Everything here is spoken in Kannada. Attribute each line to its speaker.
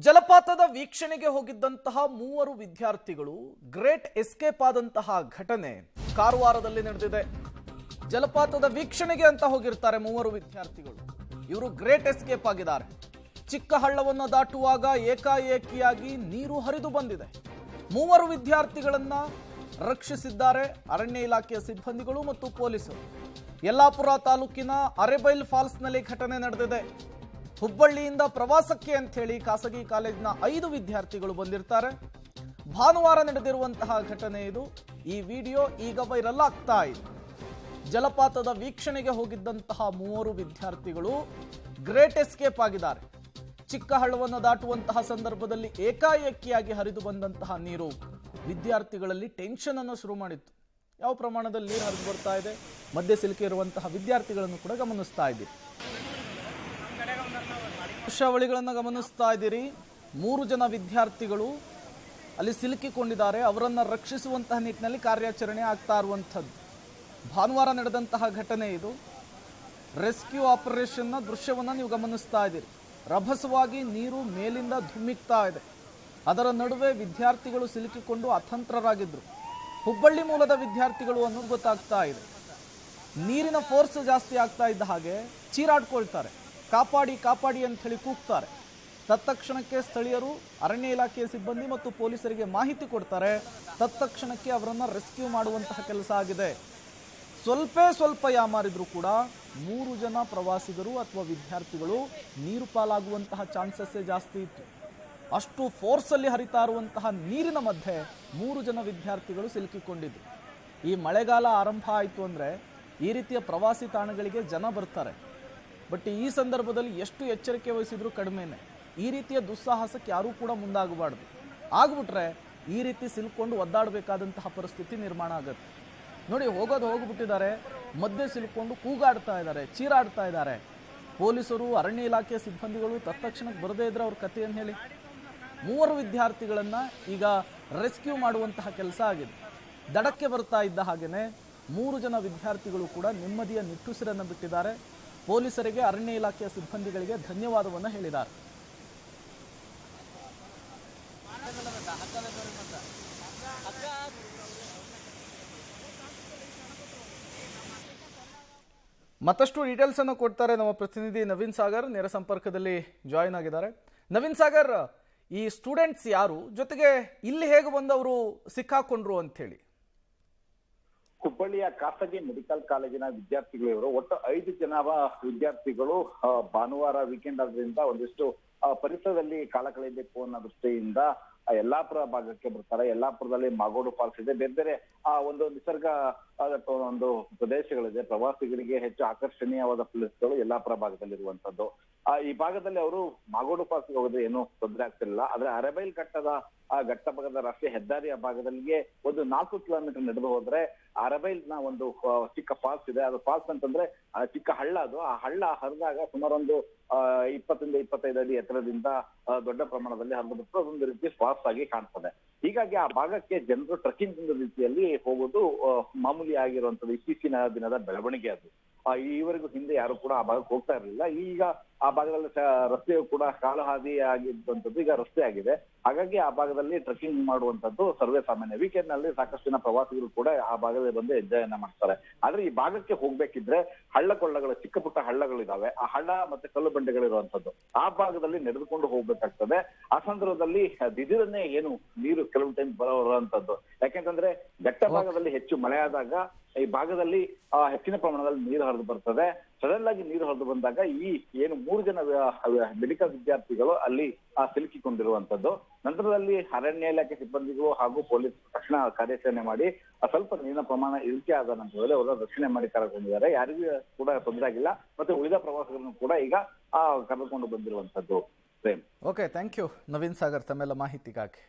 Speaker 1: ಜಲಪಾತದ ವೀಕ್ಷಣೆಗೆ ಹೋಗಿದ್ದಂತಹ ಮೂವರು ವಿದ್ಯಾರ್ಥಿಗಳು ಗ್ರೇಟ್ ಎಸ್ಕೇಪ್ ಆದಂತಹ ಘಟನೆ ಕಾರವಾರದಲ್ಲಿ ನಡೆದಿದೆ. ಜಲಪಾತದ ವೀಕ್ಷಣೆಗೆ ಅಂತ ಹೋಗಿರ್ತಾರೆ ಮೂವರು ವಿದ್ಯಾರ್ಥಿಗಳು. ಇವರು ಗ್ರೇಟ್ ಎಸ್ಕೇಪ್ ಆಗಿದ್ದಾರೆ. ಚಿಕ್ಕ ಹಳ್ಳವನ್ನು ದಾಟುವಾಗ ಏಕಾಏಕಿಯಾಗಿ ನೀರು ಹರಿದು ಬಂದಿದೆ. ಮೂವರು ವಿದ್ಯಾರ್ಥಿಗಳನ್ನ ರಕ್ಷಿಸಿದ್ದಾರೆ ಅರಣ್ಯ ಇಲಾಖೆಯ ಸಿಬ್ಬಂದಿಗಳು ಮತ್ತು ಪೊಲೀಸರು. ಯಲ್ಲಾಪುರ ತಾಲೂಕಿನ ಅರೆಬೈಲ್ ಫಾಲ್ಸ್ನಲ್ಲಿ ಘಟನೆ ನಡೆದಿದೆ. ಹುಬ್ಬಳ್ಳಿಯಿಂದ ಪ್ರವಾಸಕ್ಕೆ ಅಂತ ಹೇಳಿ ಖಾಸಗಿ ಕಾಲೇಜಿನ 5 ವಿದ್ಯಾರ್ಥಿಗಳು ಬಂದಿರ್ತಾರೆ. ಭಾನುವಾರ ನಡೆದಿರುವಂತಹ ಘಟನೆ ಇದು. ಈ ವಿಡಿಯೋ ಈಗ ವೈರಲ್ ಆಗ್ತಾ ಇದೆ. ಜಲಪಾತದ ವೀಕ್ಷಣೆಗೆ ಹೋಗಿದ್ದಂತಹ ಮೂವರು ವಿದ್ಯಾರ್ಥಿಗಳು ಗ್ರೇಟ್ ಎಸ್ಕೇಪ್ ಆಗಿದ್ದಾರೆ. ಚಿಕ್ಕ ಹಳ್ಳವನ್ನು ದಾಟುವಂತಹ ಸಂದರ್ಭದಲ್ಲಿ ಏಕಾಏಕಿಯಾಗಿ ಹರಿದು ಬಂದಂತಹ ನೀರು ವಿದ್ಯಾರ್ಥಿಗಳಲ್ಲಿ ಟೆನ್ಷನ್ ಅನ್ನು ಶುರು ಮಾಡಿತ್ತು. ಯಾವ ಪ್ರಮಾಣದಲ್ಲಿ ನೀರು ಹರಿದು ಬರ್ತಾ ಇದೆ, ಮಧ್ಯೆ ಸಿಲುಕಿ ಇರುವಂತಹ ವಿದ್ಯಾರ್ಥಿಗಳನ್ನು ಕೂಡ ಗಮನಿಸ್ತಾ ಇದ್ದೀರಿ. ದೃಶ್ಯಾವಳಿಗಳನ್ನು ಗಮನಿಸ್ತಾ ಇದ್ದೀರಿ. 3 ಜನ ವಿದ್ಯಾರ್ಥಿಗಳು ಅಲ್ಲಿ ಸಿಲುಕಿಕೊಂಡಿದ್ದಾರೆ. ಅವರನ್ನು ರಕ್ಷಿಸುವಂತಹ ನಿಟ್ಟಿನಲ್ಲಿ ಕಾರ್ಯಾಚರಣೆ ಆಗ್ತಾ ಇರುವಂಥದ್ದು. ಭಾನುವಾರ ನಡೆದಂತಹ ಘಟನೆ ಇದು. ರೆಸ್ಕ್ಯೂ ಆಪರೇಷನ್ನ ದೃಶ್ಯವನ್ನು ನೀವು ಗಮನಿಸ್ತಾ ಇದ್ದೀರಿ. ರಭಸವಾಗಿ ನೀರು ಮೇಲಿಂದ ಧುಮ್ಮಿಕ್ತಾ ಇದೆ. ಅದರ ನಡುವೆ ವಿದ್ಯಾರ್ಥಿಗಳು ಸಿಲುಕಿಕೊಂಡು ಅತಂತ್ರರಾಗಿದ್ದರು. ಹುಬ್ಬಳ್ಳಿ ಮೂಲದ ವಿದ್ಯಾರ್ಥಿಗಳು ಅನ್ನೋದು ಗೊತ್ತಾಗ್ತಾ ಇದೆ. ನೀರಿನ ಫೋರ್ಸ್ ಜಾಸ್ತಿ ಆಗ್ತಾ ಇದ್ದ ಹಾಗೆ ಚೀರಾಡ್ಕೊಳ್ತಾರೆ. ಕಾಪಾಡಿ ಕಾಪಾಡಿ ಅಂತ ಹೇಳಿ ಕೂಗ್ತಾರೆ. ತತ್ಕ್ಷಣಕ್ಕೆ ಸ್ಥಳೀಯರು, ಅರಣ್ಯ ಇಲಾಖೆಯ ಸಿಬ್ಬಂದಿ ಮತ್ತು ಪೊಲೀಸರಿಗೆ ಮಾಹಿತಿ ಕೊಡ್ತಾರೆ. ತತ್ಕ್ಷಣಕ್ಕೆ ಅವರನ್ನು ರೆಸ್ಕ್ಯೂ ಮಾಡುವಂತಹ ಕೆಲಸ ಆಗಿದೆ. ಸ್ವಲ್ಪ ಯಾಮಾರಿದ್ರು ಕೂಡ 3 ಜನ ಪ್ರವಾಸಿಗರು ಅಥವಾ ವಿದ್ಯಾರ್ಥಿಗಳು ನೀರು ಪಾಲಾಗುವಂತಹ ಚಾನ್ಸಸ್ಸೇ ಜಾಸ್ತಿ ಇತ್ತು. ಅಷ್ಟು ಫೋರ್ಸಲ್ಲಿ ಹರಿತಾ ಇರುವಂತಹ ನೀರಿನ ಮಧ್ಯೆ 3 ಜನ ವಿದ್ಯಾರ್ಥಿಗಳು ಸಿಲುಕಿಕೊಂಡಿದ್ರು. ಈ ಮಳೆಗಾಲ ಆರಂಭ ಆಯಿತು ಅಂದರೆ ಈ ರೀತಿಯ ಪ್ರವಾಸಿ ತಾಣಗಳಿಗೆ ಜನ ಬರ್ತಾರೆ. ಬಟ್ ಈ ಸಂದರ್ಭದಲ್ಲಿ ಎಷ್ಟು ಎಚ್ಚರಿಕೆ ವಹಿಸಿದ್ರು ಕಡಿಮೆನೆ. ಈ ರೀತಿಯ ದುಸ್ಸಾಹಸಕ್ಕೆ ಯಾರೂ ಕೂಡ ಮುಂದಾಗಬಾರ್ದು. ಆಗ್ಬಿಟ್ರೆ ಈ ರೀತಿ ಸಿಲ್ಕೊಂಡು ಒದ್ದಾಡಬೇಕಾದಂತಹ ಪರಿಸ್ಥಿತಿ ನಿರ್ಮಾಣ ಆಗುತ್ತೆ. ನೋಡಿ, ಹೋಗ್ಬಿಟ್ಟಿದ್ದಾರೆ, ಮಧ್ಯೆ ಸಿಲ್ಕೊಂಡು ಕೂಗಾಡ್ತಾ ಇದ್ದಾರೆ, ಚೀರಾಡ್ತಾ ಇದ್ದಾರೆ. ಪೊಲೀಸರು, ಅರಣ್ಯ ಇಲಾಖೆಯ ಸಿಬ್ಬಂದಿಗಳು ತತ್ಕ್ಷಣಕ್ಕೆ ಬರದೇ ಇದ್ರೆ ಅವ್ರ ಕಥೆಯನ್ನು ಹೇಳಿ. 3 ವಿದ್ಯಾರ್ಥಿಗಳನ್ನು ಈಗ ರೆಸ್ಕ್ಯೂ ಮಾಡುವಂತಹ ಕೆಲಸ ಆಗಿದೆ. ದಡಕ್ಕೆ ಬರ್ತಾ ಇದ್ದ ಹಾಗೆಯೇ 3 ಜನ ವಿದ್ಯಾರ್ಥಿಗಳು ಕೂಡ ನೆಮ್ಮದಿಯ ನಿಟ್ಟುಸಿರನ್ನು ಬಿಟ್ಟಿದ್ದಾರೆ. ಪೊಲೀಸರಿಗೆ, ಅರಣ್ಯ ಇಲಾಖೆಯ ಸಿಬ್ಬಂದಿಗಳಿಗೆ ಧನ್ಯವಾದವನ್ನು ಹೇಳಿದ್ದಾರೆ. ಮತ್ತಷ್ಟು ಡೀಟೇಲ್ಸ್ ಅನ್ನು ಕೊಡ್ತಾರೆ ನಮ್ಮ ಪ್ರತಿನಿಧಿ ನವೀನ್ ಸಾಗರ್. ನೇರ ಸಂಪರ್ಕದಲ್ಲಿ ಜಾಯಿನ್ ಆಗಿದ್ದಾರೆ. ನವೀನ್ ಸಾಗರ್, ಈ ಸ್ಟೂಡೆಂಟ್ಸ್ ಯಾರು, ಜೊತೆಗೆ ಇಲ್ಲಿ ಹೇಗೆ ಬಂದವರು ಸಿಕ್ಕಾಕೊಂಡ್ರು ಅಂತ ಹೇಳಿ?
Speaker 2: ಹುಬ್ಬಳ್ಳಿಯ ಖಾಸಗಿ ಮೆಡಿಕಲ್ ಕಾಲೇಜಿನ ವಿದ್ಯಾರ್ಥಿಗಳು ಇವರು. ಒಟ್ಟು 5 ಜನ ವಿದ್ಯಾರ್ಥಿಗಳು ಭಾನುವಾರ ವೀಕೆಂಡ್ ಆದ್ರಿಂದ ಒಂದಿಷ್ಟು ಪರಿಸರದಲ್ಲಿ ಕಾಲ ಕಳೆಯಬೇಕು ಅನ್ನೋ ದೃಷ್ಟಿಯಿಂದ ಯಲ್ಲಾಪುರ ಭಾಗಕ್ಕೆ ಬರ್ತಾರೆ. ಯಲ್ಲಾಪುರದಲ್ಲಿ ಮಾಗೋಡು ಫಾಲ್ಸ್ ಇದೆ, ಬೇರೆ ಬೇರೆ ಒಂದು ನಿಸರ್ಗ ಒಂದು ಪ್ರದೇಶಗಳಿದೆ. ಪ್ರವಾಸಿಗರಿಗೆ ಹೆಚ್ಚು ಆಕರ್ಷಣೀಯವಾದ ಪ್ಲೇಸ್ಗಳು ಯಲ್ಲಾಪುರ ಭಾಗದಲ್ಲಿರುವಂತದ್ದು. ಈ ಭಾಗದಲ್ಲಿ ಅವರು ಮಾಗೋಡು ಫಾಲ್ಸ್ಗೆ ಹೋಗೋದ್ರೆ ಏನೂ ತೊಂದರೆ ಆಗ್ತಿರಲಿಲ್ಲ. ಆದ್ರೆ ಅರೆಬೈಲ್ ಘಟ್ಟ ಭಾಗದ ರಾಷ್ಟ್ರೀಯ ಹೆದ್ದಾರಿಯ ಭಾಗದಲ್ಲಿಗೆ ಒಂದು 4 ಕಿಲೋಮೀಟರ್ ನಡೆದು ಹೋದ್ರೆ ಅರೆಬೈಲ್ ನ ಒಂದು ಚಿಕ್ಕ ಫಾಲ್ಸ್ ಇದೆ. ಅದು ಫಾಲ್ಸ್ ಅಂತಂದ್ರೆ ಚಿಕ್ಕ ಹಳ್ಳ. ಅದು ಆ ಹಳ್ಳ ಹರಿದಾಗ ಸುಮಾರೊಂದು 20-25 ಅಡಿ ಎತ್ತರದಿಂದ ದೊಡ್ಡ ಪ್ರಮಾಣದಲ್ಲಿ ಹರಿದು ಬಿಟ್ಟು ಅದೊಂದು ರೀತಿ ಫಾಲ್ಸ್ ಆಗಿ ಕಾಣ್ತದೆ. ಹೀಗಾಗಿ ಆ ಭಾಗಕ್ಕೆ ಜನರು ಟ್ರೆಕ್ಕಿಂಗ್ ರೀತಿಯಲ್ಲಿ ಹೋಗೋದು ಮಾಮೂಲಿ ಆಗಿರುವಂತದ್ದು. ಇತ್ತೀಚಿನ ದಿನದ ಬೆಳವಣಿಗೆ ಅದು. ಈವರೆಗೂ ಹಿಂದೆ ಯಾರು ಕೂಡ ಆ ಭಾಗಕ್ಕೆ ಹೋಗ್ತಾ ಇರಲಿಲ್ಲ. ಈಗ ಆ ಭಾಗದಲ್ಲಿ ರಸ್ತೆಯು ಕೂಡ ಕಾಲು ಹಾದಿ ಆಗಿದ್ದಂಥದ್ದು ಈಗ ರಸ್ತೆ ಆಗಿದೆ. ಹಾಗಾಗಿ ಆ ಭಾಗದಲ್ಲಿ ಟ್ರೆಕ್ಕಿಂಗ್ ಮಾಡುವಂತದ್ದು ಸರ್ವೇ ಸಾಮಾನ್ಯ. ವೀಕೆಂಡ್ ನಲ್ಲಿ ಸಾಕಷ್ಟು ಜನ ಪ್ರವಾಸಿಗರು ಕೂಡ ಆ ಭಾಗದಲ್ಲಿ ಬಂದು ಎಂಜಾಯ್ ಮಾಡ್ತಾರೆ. ಆದ್ರೆ ಈ ಭಾಗಕ್ಕೆ ಹೋಗ್ಬೇಕಿದ್ರೆ ಹಳ್ಳ ಕೊಳ್ಳಗಳು, ಚಿಕ್ಕ ಪುಟ್ಟ ಹಳ್ಳಗಳಿದಾವೆ. ಆ ಹಳ್ಳ ಮತ್ತೆ ಕಲ್ಲು ಬಂಡೆಗಳಿರುವಂತದ್ದು ಆ ಭಾಗದಲ್ಲಿ ನಡೆದುಕೊಂಡು ಹೋಗ್ಬೇಕಾಗ್ತದೆ. ಆ ಸಂದರ್ಭದಲ್ಲಿ ದಿಢೀರನ್ನೇ ಏನು ನೀರು ಕೆಲವು ಟೈಮ್ ಬರುವಂತದ್ದು. ಯಾಕೆಂತಂದ್ರೆ ಘಟ್ಟ ಭಾಗದಲ್ಲಿ ಹೆಚ್ಚು ಮಳೆ ಆದಾಗ ಈ ಭಾಗದಲ್ಲಿ ಹೆಚ್ಚಿನ ಪ್ರಮಾಣದಲ್ಲಿ ನೀರು ಹರಿದು ಬರ್ತದೆ. ಸಡನ್ ಆಗಿ ನೀರು ಹರಿದು ಬಂದಾಗ ಈ ಏನು 3 ಜನ ಮೆಡಿಕಲ್ ವಿದ್ಯಾರ್ಥಿಗಳು ಅಲ್ಲಿ ಸಿಲುಕಿಕೊಂಡಿರುವಂತದ್ದು. ನಂತರದಲ್ಲಿ ಅರಣ್ಯ ಇಲಾಖೆ ಸಿಬ್ಬಂದಿಗಳು ಹಾಗೂ ಪೊಲೀಸ್ ತಕ್ಷಣ ಕಾರ್ಯಾಚರಣೆ ಮಾಡಿ ಸ್ವಲ್ಪ ನೀರಿನ ಪ್ರಮಾಣ ಇಳಿಕೆ ಆದ ನಂತರದಲ್ಲಿ ಅವರ ರಕ್ಷಣೆ ಮಾಡಿ ಕರೆಕೊಂಡಿದ್ದಾರೆ. ಯಾರಿಗೂ ಕೂಡ ತೊಂದರೆ ಆಗಿಲ್ಲ. ಮತ್ತೆ ಉಳಿದ ಪ್ರವಾಸಿಗರನ್ನು ಕೂಡ ಈಗ ಕರೆದುಕೊಂಡು ಬಂದಿರುವಂತದ್ದು.
Speaker 1: Okay, thank you Naveen Sagar ತಮ್ಮೆಲ್ಲ ಮಾಹಿತಿಗಾಗಿ.